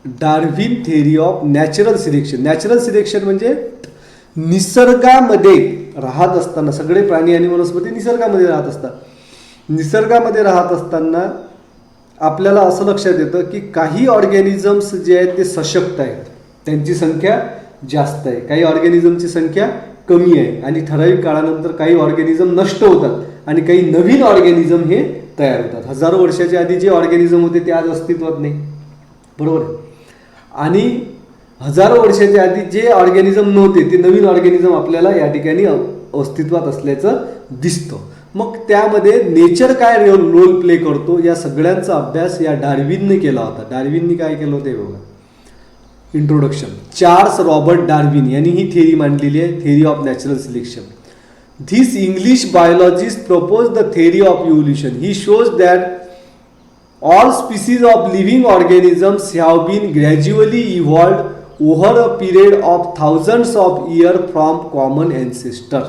Darwin theory of natural selection. Natural selection म्हणजे निसर्गामध्ये राहत असताना, सगळे प्राणी आणि वनस्पती निसर्गामध्ये राहत असतात. निसर्गामध्ये राहत असताना आपल्याला असं लक्षात येतं की काही ऑर्गॅनिझम्स जे आहेत ते सशक्त आहेत, त्यांची संख्या जास्त आहे, काही ऑर्गॅनिझमची संख्या कमी आहे, आणि ठराविक काळानंतर काही ऑर्गॅनिझम नष्ट होतात आणि काही नवीन ऑर्गॅनिझम हे तयार होतात. हजारो वर्षाच्या आधी जे ऑर्गॅनिझम होते ते आज अस्तित्वात नाही, बरोबर आहे. आणि हजारो वर्षाच्या आधी जे ऑर्गॅनिझम नव्हते ते नवीन ऑर्गॅनिझम आपल्याला या ठिकाणी अस्तित्वात असल्याचं दिसतं. मग त्यामध्ये नेचर काय रोल प्ले करतो या सगळ्यांचा अभ्यास या डार्विनने केला होता. डार्विनने काय केलं होतं बघा. इंट्रोडक्शन. चार्ल्स रॉबर्ट डार्विन यांनी ही थिअरी मांडलेली आहे, theory of natural selection. This English biologist propose the theory of evolution. He shows that all species of living organisms have been gradually evolved over a period of thousands of years from common ancestor.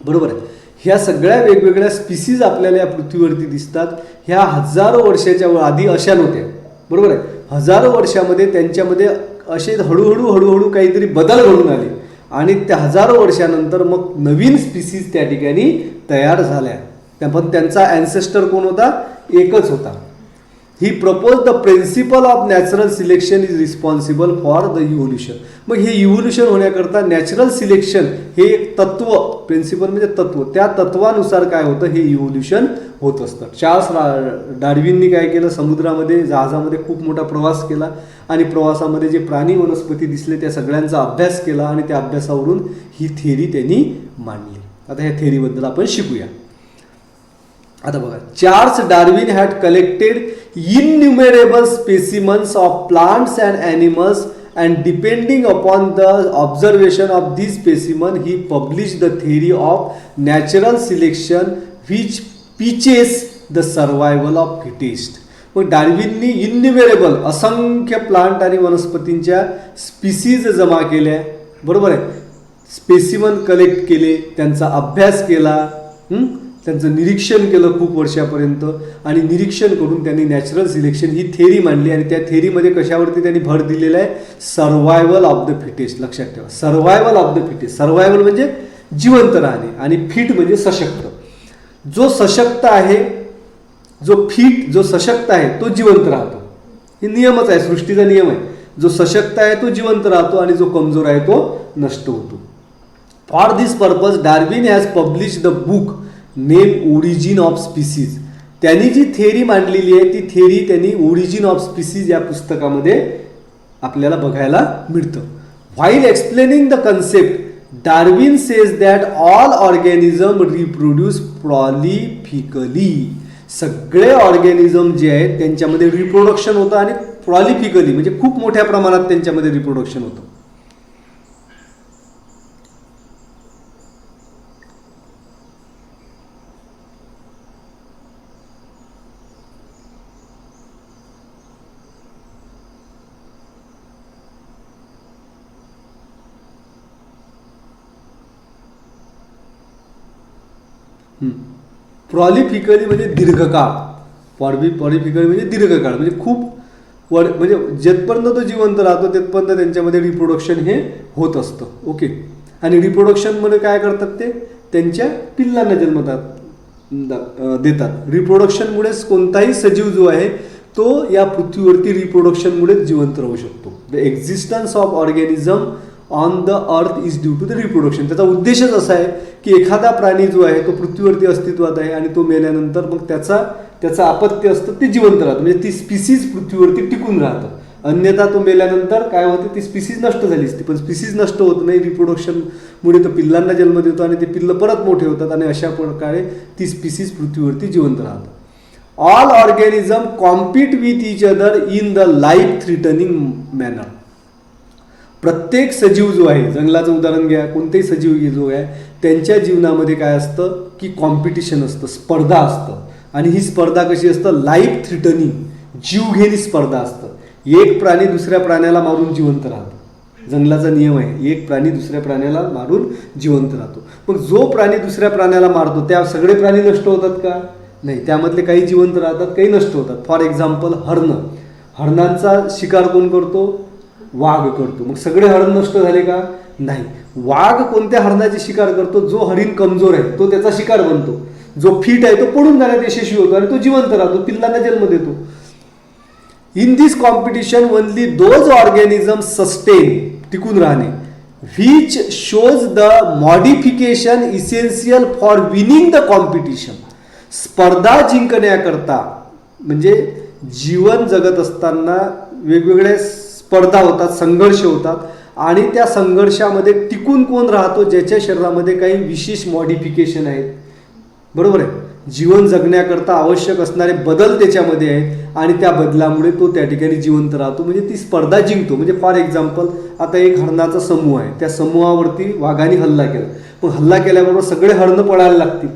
बरोबर आहे. ह्या सगळ्या वेगवेगळ्या species आपल्याला या पृथ्वीवरती दिसतात. ह्या हजारो वर्षाच्या आधी अशा नव्हत्या, बरोबर आहे. हजारो वर्षामध्ये त्यांच्यामध्ये असे हळूहळू काहीतरी बदल घडून आले आणि त्या हजारो वर्षानंतर मग नवीन स्पीसीज त्या ठिकाणी तयार झाल्या. पण त्यांचा ॲन्सेस्टर कोण होता? एकच होता. ही propose the principle of natural selection is responsible for the evolution. मग हे इव्होल्युशन होण्याकरता नॅचरल सिलेक्शन हे एक तत्व, प्रिन्सिपल म्हणजे तत्व, त्या तत्वानुसार काय होतं हे इव्होल्युशन होत असतं. चार्ल्स डार्विननी काय केलं, समुद्रामध्ये जहाजामध्ये खूप मोठा प्रवास केला आणि प्रवासामध्ये जे प्राणी वनस्पती दिसले त्या सगळ्यांचा अभ्यास केला आणि त्या अभ्यासावरून ही थिअरी त्यांनी मांडली. आता ह्या थिअरीबद्दल आपण शिकूया. आता बघा, Charles Darwin had collected innumerable specimens of plants and animals, and depending upon the observation of these specimens he published the theory of natural selection which teaches the survival of fittest. मग डार्विननी इन्युमेरेबल असंख्य plant आणि वनस्पतींच्या species जमा केल्या, बरोबर आहे. Specimen collect केले, त्यांचा अभ्यास केला, त्यांचं निरीक्षण केलं खूप वर्षापर्यंत, आणि निरीक्षण करून त्यांनी नॅचरल सिलेक्शन ही थेरी मांडली. आणि त्या थेरीमध्ये कशावरती त्यांनी भर दिलेला आहे? Survival of the fittest. लक्षात ठेवा, survival of the fittest. Survival म्हणजे जिवंत राहणे आणि फिट म्हणजे सशक्त. जो सशक्त आहे, जो सशक्त आहे तो जिवंत राहतो. हे नियमच आहे, सृष्टीचा नियम आहे. जो सशक्त आहे तो जिवंत राहतो आणि जो कमजोर आहे तो नष्ट होतो. For this purpose Darwin has publish the book name origin of species. त्यांनी जी थेअरी मांडलेली आहे ती थेअरी त्यांनी ओरिजिन ऑफ स्पीसीज या पुस्तकामध्ये आपल्याला बघायला मिळतं. While explaining the concept Darwin says that all organism reproduce prolifically. सगळे ऑर्गॅनिझम जे आहेत त्यांच्यामध्ये रिप्रोडक्शन होतं आणि प्रॉलिफिकली म्हणजे खूप मोठ्या प्रमाणात त्यांच्यामध्ये रिप्रोडक्शन होतं. प्रॉलिफिकली म्हणजे दीर्घकाळ. प्रॉलिफिकली म्हणजे दीर्घकाळ म्हणजे खूप म्हणजे जेथपर्यंत तो जिवंत राहतो तेथपर्यंत त्यांच्यामध्ये रिप्रोडक्शन हे होत असतं. ओके. आणि रिप्रोडक्शनमध्ये काय करतात ते त्यांच्या पिल्लांना जन्म देतात. रिप्रोडक्शनमुळेच कोणताही सजीव जो आहे तो या पृथ्वीवरती रिप्रोडक्शनमुळेच जिवंत राहू शकतो. The existence of organism on the earth is due to the reproduction. त्याचा उद्देशच असा आहे की एखादा प्राणी जो आहे तो पृथ्वीवरती अस्तित्वात आहे आणि तो मेल्यानंतर मग त्याचं अपत्य असतं ते जिवंत राहतं, म्हणजे ती स्पीसीज पृथ्वीवरती टिकून राहतं. अन्यथा तो मेल्यानंतर काय होते, ती स्पीसीज नष्ट झाली असते. पण स्पीसीज नष्ट होत नाही, रिप्रोडक्शनमुळे तो पिल्लांना जन्म देतो आणि ते पिल्लं परत मोठे होतात आणि अशा प्रकारे ती स्पीसीज पृथ्वीवरती जिवंत राहतात. All organism compete with each other in the life threatening manner. प्रत्येक सजीव जो आहे, जंगलाचं उदाहरण घ्या, कोणतेही सजीव जो आहे त्यांच्या जीवनामध्ये काय असतं की कॉम्पिटिशन असतं, स्पर्धा असतं. आणि ही स्पर्धा कशी असतं? लाईफ थ्रिटनिंग, जीवघेणी स्पर्धा असतं. एक प्राणी दुसऱ्या प्राण्याला मारून जिवंत राहतो. जंगलाचा नियम आहे, एक प्राणी दुसऱ्या प्राण्याला मारून जिवंत राहतो. मग जो प्राणी दुसऱ्या प्राण्याला मारतो त्या सगळे प्राणी नष्ट होतात का? नाही, त्यामधले काही जिवंत राहतात, काही नष्ट होतात. फॉर एक्झाम्पल हरणांचा शिकार कोण करतो? वाघ करतो. मग सगळे हरण नष्ट झाले का? नाही. वाघ कोणत्या हरणाची शिकार करतो? जो हरिण कमजोर आहे तो त्याचा शिकार बनतो, जो फिट आहे तो पडून जाण्यात यशस्वी होतो आणि तो जिवंत राहतो, पिल्लांना जन्म देतो. In this competition only those organism sustain, टिकून राहणे, which shows the modification essential for winning the competition. स्पर्धा जिंकण्याकरता म्हणजे जीवन जगत असताना वेगवेगळ्या स्पर्धा होतात, संघर्ष होतात आणि त्या संघर्षामध्ये टिकून कोण राहतो? ज्याच्या शरीरामध्ये काही विशेष मॉडिफिकेशन आहेत. बरोबर आहे. जीवन जगण्याकरता आवश्यक असणारे बदल त्याच्यामध्ये आहेत आणि त्या बदलामुळे तो त्या ठिकाणी जिवंत राहतो, म्हणजे ती स्पर्धा जिंकतो. म्हणजे फॉर एक्झाम्पल आता एक हरणाचा समूह आहे, त्या समूहावरती वाघाने हल्ला केला, पण हल्ला केल्याबरोबर सगळे हरणं पळायला लागतील.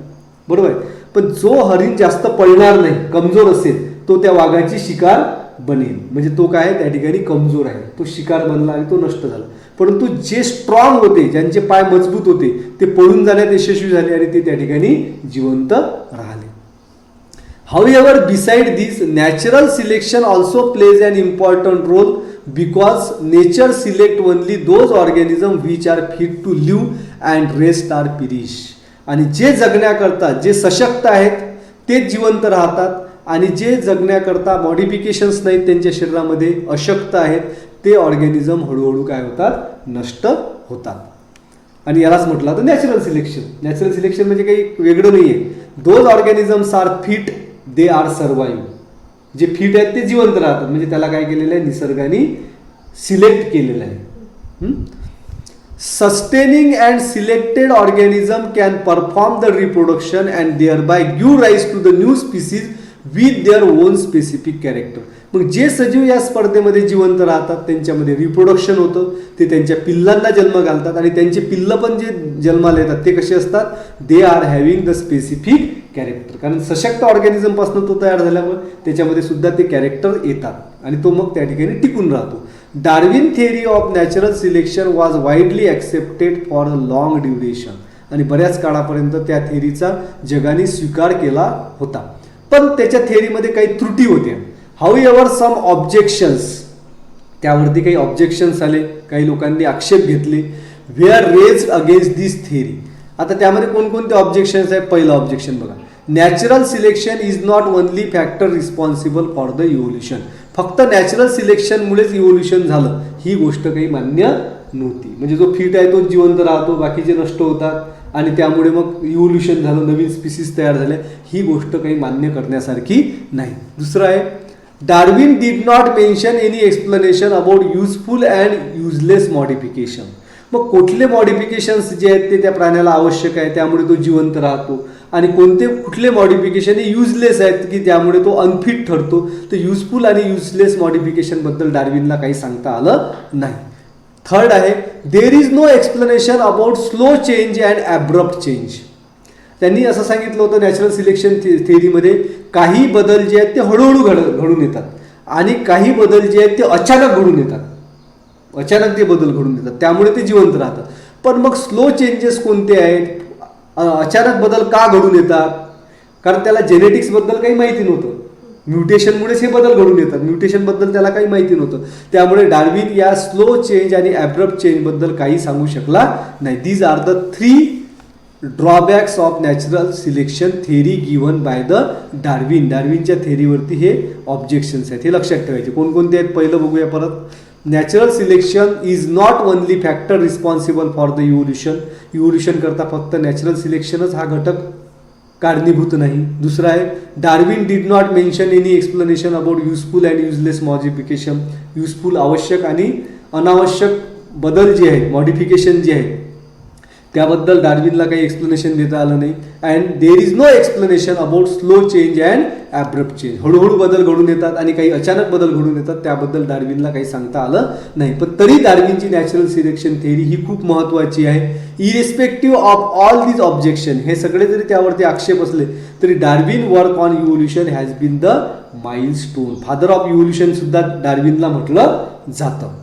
बरोबर आहे. पण जो हरिण जास्त पळणार नाही, कमजोर असेल, तो त्या वाघाची शिकार बनेल. म्हणजे तो काय त्या ठिकाणी कमजोर आहे, तो शिकार बनला आणि तो नष्ट झाला. परंतु जे स्ट्रॉंग होते, ज्यांचे पाय मजबूत होते, ते पळून जाण्यात यशस्वी झाले आणि ते त्या ठिकाणी जिवंत राहिले. However beside this natural selection also plays an important role because nature select only those organism which are fit to live and rest are perish. आणि जे जगण्याकरता जे सशक्त आहेत तेच जिवंत राहतात आणि जे जगण्याकरता मॉडिफिकेशन्स नाहीत त्यांच्या शरीरामध्ये, अशक्त आहेत, ते ऑर्गॅनिझम हळूहळू काय होतात? नष्ट होतात. आणि यालाच म्हटलं तर नॅचरल सिलेक्शन. नॅचरल सिलेक्शन म्हणजे काही वेगळं नाही आहे. Those organisms are fit, they are survive. जे फिट आहेत ते जिवंत राहतात, म्हणजे त्याला काय केलेलं आहे? निसर्गाने सिलेक्ट केलेलं आहे. Sustaining and selected organism can perform the reproduction and thereby give rise to the new species with their own specific character. मग जे सजीव या स्पर्धेमध्ये जिवंत राहतात त्यांच्यामध्ये रिप्रोडक्शन होतं, ते त्यांच्या पिल्लांना जन्म घालतात आणि त्यांचे पिल्लं पण जे जन्माला येतात ते कसे असतात? They are having the specific character. कारण सशक्त ऑर्गॅनिझमपासून तो तयार झाल्यामुळे त्याच्यामध्ये सुद्धा ते कॅरेक्टर येतात आणि तो मग त्या ठिकाणी टिकून राहतो. Darwin theory of natural selection was widely accepted for a long duration. आणि बऱ्याच काळापर्यंत त्या थेअरीचा जगाने स्वीकार केला होता. पण त्याच्या थेअरीमध्ये काही त्रुटी होत्या. हाऊएव्हर सम ऑब्जेक्शन्स, त्यावरती काही ऑब्जेक्शन्स आले, काही लोकांनी आक्षेप घेतले. वे आर रेज्ड अगेन्स्ट दिस थेअरी. आता त्यामध्ये कोणकोणते ऑब्जेक्शन्स आहेत? पहिलं ऑब्जेक्शन बघा, natural selection is not only factor responsible for the evolution. फक्त नॅचरल सिलेक्शनमुळेच इव्होल्युशन झालं ही गोष्ट काही मान्य नव्हती. म्हणजे जो फिट आहे तो जिवंत राहतो, बाकीचे नष्ट होतात आणि त्यामुळे मग इव्होल्युशन झालं, नवीन स्पीसीज तयार झाल्या, ही गोष्ट काही मान्य करण्यासारखी नाही. दुसरं आहे, Darwin did not mention any explanation about useful and useless modification. मग कुठले मॉडिफिकेशन्स जे आहेत ते त्या प्राण्याला आवश्यक आहे त्यामुळे तो जिवंत राहतो आणि कुठले मॉडिफिकेशन हे युजलेस आहेत की त्यामुळे तो अनफिट ठरतो. तर युजफुल आणि युजलेस मॉडिफिकेशनबद्दल डार्विनला काही सांगता आलं नाही. थर्ड आहे, there is no explanation about slow change and abrupt change. त्यांनी असं सांगितलं होतं नॅचरल सिलेक्शन थेअरीमध्ये काही बदल जे आहेत ते हळूहळू घडून येतात आणि काही बदल जे आहेत ते अचानक घडून येतात, अचानक ते बदल घडून येतात, त्यामुळे ते जिवंत राहतात. पण मग स्लो चेंजेस कोणते आहेत? अचानक बदल का घडून येतात? कारण त्याला जेनेटिक्सबद्दल काही माहिती नव्हतं, म्युटेशनमुळेच हे बदल घडून येतात, म्युटेशनबद्दल त्याला काही माहिती नव्हतं. त्यामुळे डार्विन या स्लो चेंज आणि ॲब्रप्ट चेंजबद्दल काही सांगू शकला नाही. These are the 3 drawbacks of natural selection theory given by the Darwin. डार्विनच्या थेअरीवरती हे ऑब्जेक्शन्स आहेत, हे लक्षात ठेवायचे. कोणकोणते आहेत? पहिलं बघूया परत. Natural selection is not only factor responsible for the evolution. Evolution करता फक्त नॅचरल सिलेक्शनच हा घटक कारणीभूत नाही. दुसरा आहे, Darwin did not mention any explanation about useful and useless modification. Useful आवश्यक आणि अनावश्यक बदल जे आहेत, मॉडिफिकेशन जे आहेत, त्याबद्दल डार्विनला काही एक्सप्लेनेशन देता आलं नाही. And there is no explanation about slow change and abrupt change. हळूहळू बदल घडून येतात आणि काही अचानक बदल घडून येतात, त्याबद्दल डार्विनला काही सांगता आलं नाही. पण तरी डार्विनची नॅचरल सिलेक्शन थेअरी ही खूप महत्त्वाची आहे. Irrespective of all these objection, हे सगळे जरी त्यावरती आक्षेप असले तरी Darwin work on evolution has been the milestone. Father of evolution सुद्धा डार्विनला म्हटलं जातं.